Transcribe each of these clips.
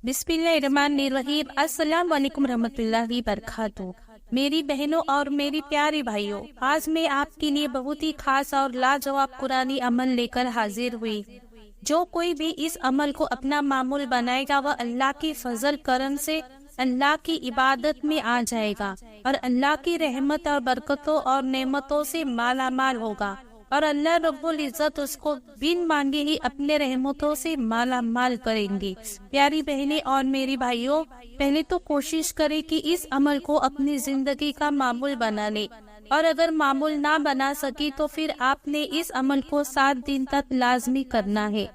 بسم اللہ الرحمن الرحیم۔ السلام علیکم رحمۃ اللہ وبرکاتہ۔ میری بہنوں اور میری پیاری بھائیوں، آج میں آپ کے لیے بہت ہی خاص اور لاجواب قرآنی عمل لے کر حاضر ہوئی۔ جو کوئی بھی اس عمل کو اپنا معمول بنائے گا وہ اللہ کی فضل کرم سے اللہ کی عبادت میں آ جائے گا اور اللہ کی رحمت اور برکتوں اور نعمتوں سے مالا مال ہوگا، اور اللہ رب العزت اس کو بن مانگے ہی اپنے رحمتوں سے مالا مال کریں گے۔ پیاری بہنیں اور میری بھائیوں، پہلے تو کوشش کریں کہ اس عمل کو اپنی زندگی کا معمول بنا لیں، اور اگر معمول نہ بنا سکی تو پھر آپ نے اس عمل کو 7 دن تک لازمی کرنا ہے۔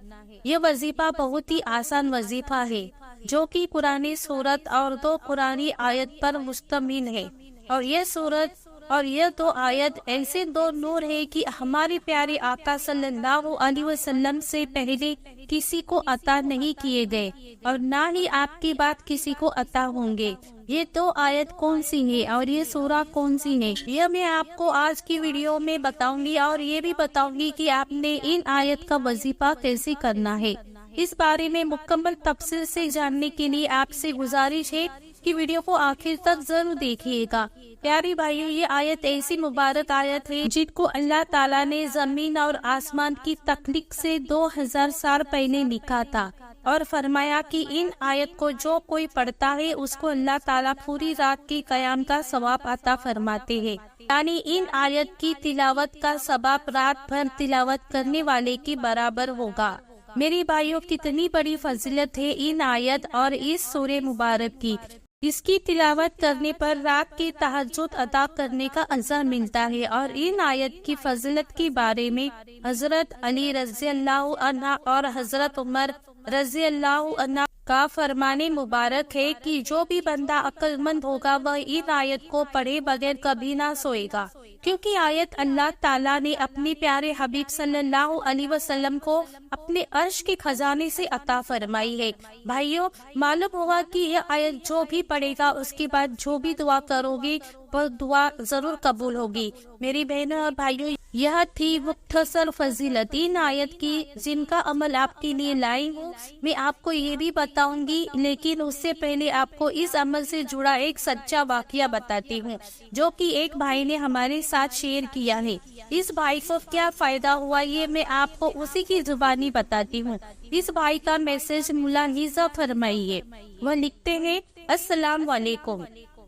یہ وظیفہ بہت ہی آسان وظیفہ ہے جو کہ قرآنی سورت اور 2 قرآنی آیت پر مشتمل ہے، اور یہ سورت اور یہ 2 آیت ایسے 2 نور ہے کہ ہمارے پیارے آقا صلی اللہ علیہ وسلم سے پہلے کسی کو عطا نہیں کیے گئے، اور نہ ہی آپ کی بات کسی کو عطا ہوں گے۔ یہ 2 آیت کون سی ہے اور یہ سورہ کون سی ہے، یہ میں آپ کو آج کی ویڈیو میں بتاؤں گی، اور یہ بھی بتاؤں گی کہ آپ نے ان آیت کا وظیفہ کیسے کرنا ہے۔ اس بارے میں مکمل تفصیل سے جاننے کے لیے آپ سے گزارش ہے کہ ویڈیو کو آخر تک ضرور دیکھیے گا۔ پیاری بھائیو، یہ آیت ایسی مبارک آیت ہے جن کو اللہ تعالیٰ نے زمین اور آسمان کی تخلیق سے 2000 سال پہلے لکھا تھا، اور فرمایا کہ ان آیت کو جو کوئی پڑھتا ہے اس کو اللہ تعالیٰ پوری رات کی قیام کا ثواب عطا فرماتے ہیں، یعنی ان آیت کی تلاوت کا ثواب رات بھر تلاوت کرنے والے کے برابر ہوگا۔ میری بھائیوں، کتنی بڑی فضیلت ہے ان آیت اور اس سورہ مبارک کی۔ اس کی تلاوت کرنے پر رات کی تہجد ادا کرنے کا اجر ملتا ہے، اور ان آیت کی فضیلت کے بارے میں حضرت علی رضی اللہ عنہ اور حضرت عمر رضی اللہ عنہ کا فرمان مبارک ہے کہ جو بھی بندہ عقل مند ہوگا وہ ان آیت کو پڑھے بغیر کبھی نہ سوئے گا، کیونکہ آیت اللہ تعالیٰ نے اپنے پیارے حبیب صلی اللہ علیہ وسلم کو اپنے عرش کے خزانے سے عطا فرمائی ہے۔ بھائیوں، معلوم ہوا کہ یہ آیت جو بھی پڑھے گا اس کے بعد جو بھی دعا کرو گی وہ دعا ضرور قبول ہوگی۔ میری بہنوں اور بھائیوں، یہ تھی مختصر فضیلت ان آیت کی جن کا عمل آپ کے لیے لائی ہوں۔ میں آپ کو یہ بھی بتاؤں گی، لیکن اس سے پہلے آپ کو اس عمل سے جڑا ایک سچا واقعہ بتاتی ہوں جو کہ ایک بھائی نے ہمارے ساتھ شیئر کیا ہے۔ اس بھائی کو کیا فائدہ ہوا یہ میں آپ کو اسی کی زبانی بتاتی ہوں۔ اس بھائی کا میسج ملاحظہ فرمائیے۔ وہ لکھتے ہیں، السلام علیکم،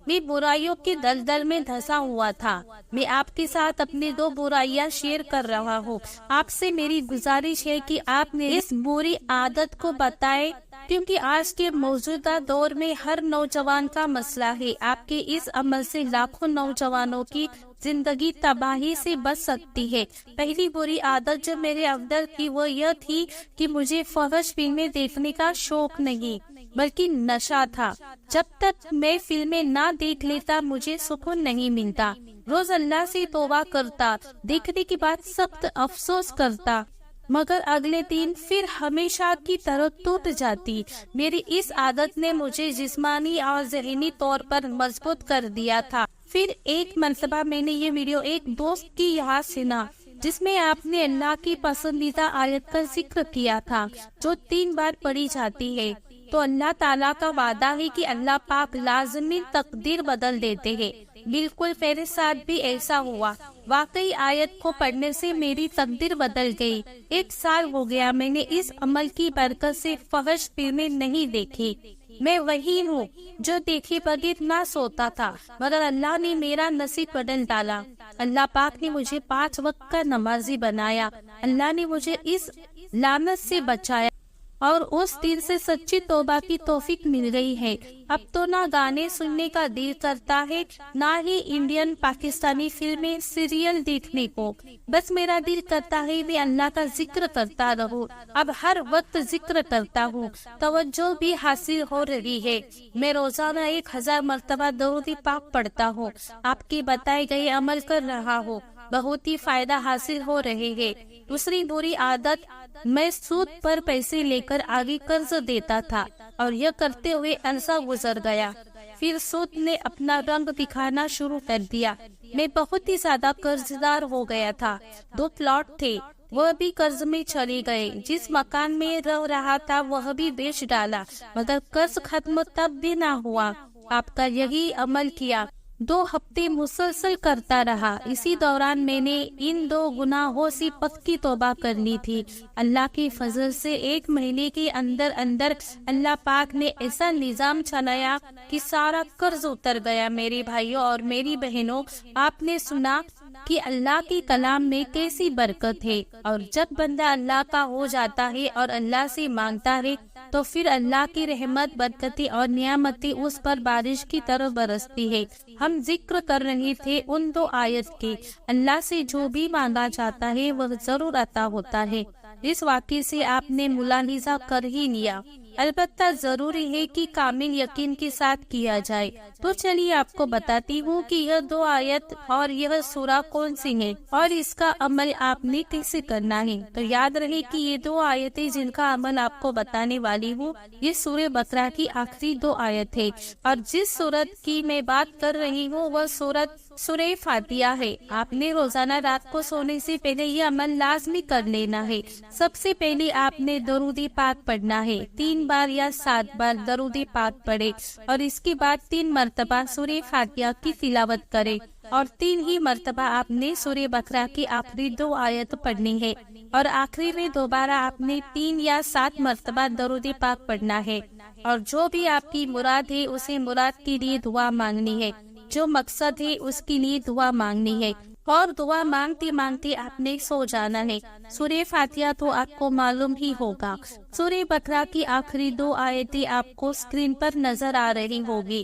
میں برائیوں کی دلدل میں دھسا ہوا تھا۔ میں آپ کے ساتھ اپنی 2 برائیاں شیئر کر رہا ہوں۔ آپ سے میری گزارش ہے کہ آپ نے اس بری عادت کو بتائیں، کیونکہ آج کے موجودہ دور میں ہر نوجوان کا مسئلہ ہے۔ آپ کے اس عمل سے لاکھوں نوجوانوں کی زندگی تباہی سے بچ سکتی ہے۔ پہلی بری عادت جو میرے اندر تھی وہ یہ تھی کہ مجھے فحش فلمیں دیکھنے کا شوق نہیں بلکہ نشہ تھا۔ جب تک میں فلمیں نہ دیکھ لیتا مجھے سکون نہیں ملتا۔ روز اللہ سے توبہ کرتا، دیکھنے کے بعد سخت افسوس کرتا، مگر اگلے دن پھر ہمیشہ کی طرح ٹوٹ جاتی۔ میری اس عادت نے مجھے جسمانی اور ذہنی طور پر مضبوط کر دیا تھا۔ پھر ایک مرتبہ میں نے یہ ویڈیو ایک دوست کی یہاں سنا جس میں آپ نے اللہ کی پسندیدہ آیت کا ذکر کیا تھا جو 3 بار پڑھی جاتی ہے۔ تو اللہ تعالیٰ کا وعدہ ہے کہ اللہ پاک لازمی تقدیر بدل دیتے ہیں۔ بالکل میرے ساتھ بھی ایسا ہوا۔ واقعی آیت کو پڑھنے سے میری تقدیر بدل گئی۔ 1 سال ہو گیا میں نے اس عمل کی برکت سے فحش فلمیں نہیں دیکھی۔ میں وہی ہوں جو دیکھے بغیر نہ سوتا تھا، مگر اللہ نے میرا نصیب بدل ڈالا۔ اللہ پاک نے مجھے 5 وقت کا نمازی بنایا۔ اللہ نے مجھے اس لعنت سے بچایا، اور اس دن سے سچی توبہ کی توفیق مل گئی ہے۔ اب تو نہ گانے سننے کا دل کرتا ہے، نہ ہی انڈین پاکستانی فلمیں سیریل دیکھنے کو۔ بس میرا دل کرتا ہے میں اللہ کا ذکر کرتا رہوں۔ اب ہر وقت ذکر کرتا ہوں، توجہ بھی حاصل ہو رہی ہے۔ میں روزانہ 1000 مرتبہ درود پاک پڑھتا ہوں۔ آپ کے بتائے گئے عمل کر رہا ہوں، بہت ہی فائدہ حاصل ہو رہے ہیں۔ دوسری بری عادت، میں سود پر پیسے لے کر آگے قرض دیتا تھا، اور یہ کرتے ہوئے عرصہ گزر گیا۔ پھر سود نے اپنا رنگ دکھانا شروع کر دیا۔ میں بہت ہی زیادہ قرض دار ہو گیا تھا۔ 2 پلاٹ تھے، وہ بھی قرض میں چلے گئے، جس مکان میں رہ رہا تھا وہ بھی بیچ ڈالا، مگر قرض ختم تب بھی نہ ہوا۔ آپ کا یہی عمل کیا، 2 ہفتے مسلسل کرتا رہا۔ اسی دوران میں نے ان 2 گناہوں سے پکی توبہ کر لی تھی۔ اللہ کی فضل سے 1 مہینے کے اندر اللہ پاک نے ایسا نظام چلایا کہ سارا قرض اتر گیا۔ میرے بھائیوں اور میری بہنوں، آپ نے سنا کہ اللہ کی کلام میں کیسی برکت ہے، اور جب بندہ اللہ کا ہو جاتا ہے اور اللہ سے مانگتا ہے تو پھر اللہ کی رحمت، برکتیں اور نعمتیں اس پر بارش کی طرح برستی ہے۔ ہم ذکر کر رہے تھے ان 2 آیت کے، اللہ سے جو بھی مانگا جاتا ہے وہ ضرور عطا ہوتا ہے۔ اس واقعے سے آپ نے ملاحظہ کر ہی لیا، البتہ ضروری ہے کہ کامل یقین کے ساتھ کیا جائے۔ تو چلیے آپ کو بتاتی ہوں کہ یہ 2 آیت اور یہ سورہ کون سی ہے اور اس کا عمل آپ نے کیسے کرنا ہے۔ تو یاد رہے کہ یہ 2 آیتیں جن کا عمل آپ کو بتانے والی ہوں، یہ سورہ بقرہ کی آخری 2 آیت ہے، اور جس سورت کی میں بات کر رہی ہوں وہ سورہ فاتحہ ہے۔ آپ نے روزانہ رات کو سونے سے پہلے یہ عمل لازمی کر لینا ہے۔ سب سے پہلے آپ نے درود پاک پڑھنا ہے، 3 بار یا 7 بار درود پاک پڑھے، اور اس کے بعد 3 مرتبہ سورہ فاتحہ کی تلاوت کرے، اور 3 ہی مرتبہ آپ نے سورہ بقرہ کی آخری 2 آیت پڑھنی ہے، اور آخری میں دوبارہ آپ نے 3 یا 7 مرتبہ درود پاک پڑھنا ہے، اور جو بھی آپ کی مراد ہے اسے مراد کے لیے دعا مانگنی ہے، جو مقصد ہے اس کے لیے دعا مانگنی ہے، اور دعا مانگتے مانگتے آپ نے سو جانا ہے۔ سورہ فاتحہ تو آپ کو معلوم ہی ہوگا، سورہ بقرہ کی آخری 2 آیتیں آپ کو اسکرین پر نظر آ رہی ہوگی۔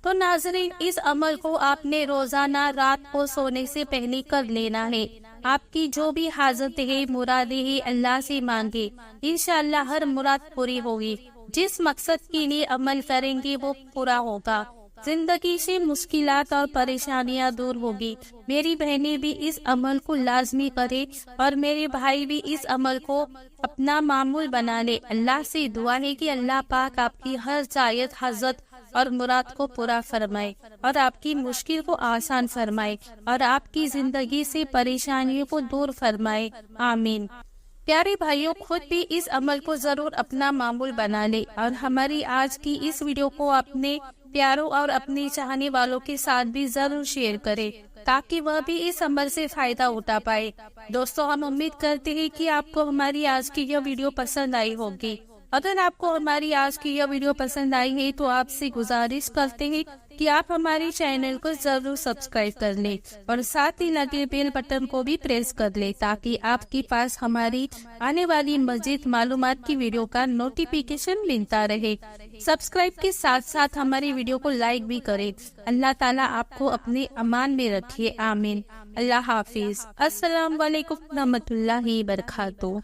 تو ناظرین، اس عمل کو آپ نے روزانہ رات کو سونے سے پہلے کر لینا ہے۔ آپ کی جو بھی حاجت ہے، مرادیں ہے، اللہ سے مانگے، انشاءاللہ ہر مراد پوری ہوگی۔ جس مقصد کے لیے عمل کریں گے وہ پورا ہوگا، زندگی سے مشکلات اور پریشانیاں دور ہوگی۔ میری بہنیں بھی اس عمل کو لازمی کرے، اور میرے بھائی بھی اس عمل کو اپنا معمول بنا لے۔ اللہ سے دعا ہے کہ اللہ پاک آپ کی ہر چاہت، حاجت اور مراد کو پورا فرمائے، اور آپ کی مشکل کو آسان فرمائے، اور آپ کی زندگی سے پریشانیوں کو دور فرمائے، آمین۔ پیارے بھائیوں، خود بھی اس عمل کو ضرور اپنا معمول بنا لے، اور ہماری آج کی اس ویڈیو کو اپنے پیاروں اور اپنے چاہنے والوں کے ساتھ بھی ضرور شیئر کرے، تاکہ وہ بھی اس عمل سے فائدہ اٹھا پائے۔ دوستو، ہم امید کرتے ہیں کہ آپ کو ہماری آج کی یہ ویڈیو پسند آئی ہوگی۔ اگر آپ کو ہماری آج کی یہ ویڈیو پسند آئی ہے تو آپ سے گزارش کرتے ہیں کہ آپ ہمارے چینل کو ضرور سبسکرائب کر لیں، اور ساتھ ہی لگے بیل بٹن کو بھی پریس کر لیں، تاکہ آپ کے پاس ہماری آنے والی مزید معلومات کی ویڈیو کا نوٹیفیکیشن ملتا رہے۔ سبسکرائب کے ساتھ ساتھ ہماری ویڈیو کو لائک بھی کریں۔ اللہ تعالیٰ آپ کو اپنے امان میں رکھے، آمین۔ اللہ حافظ۔ السلام علیکم ورحمۃ اللہ وبرکاتہ۔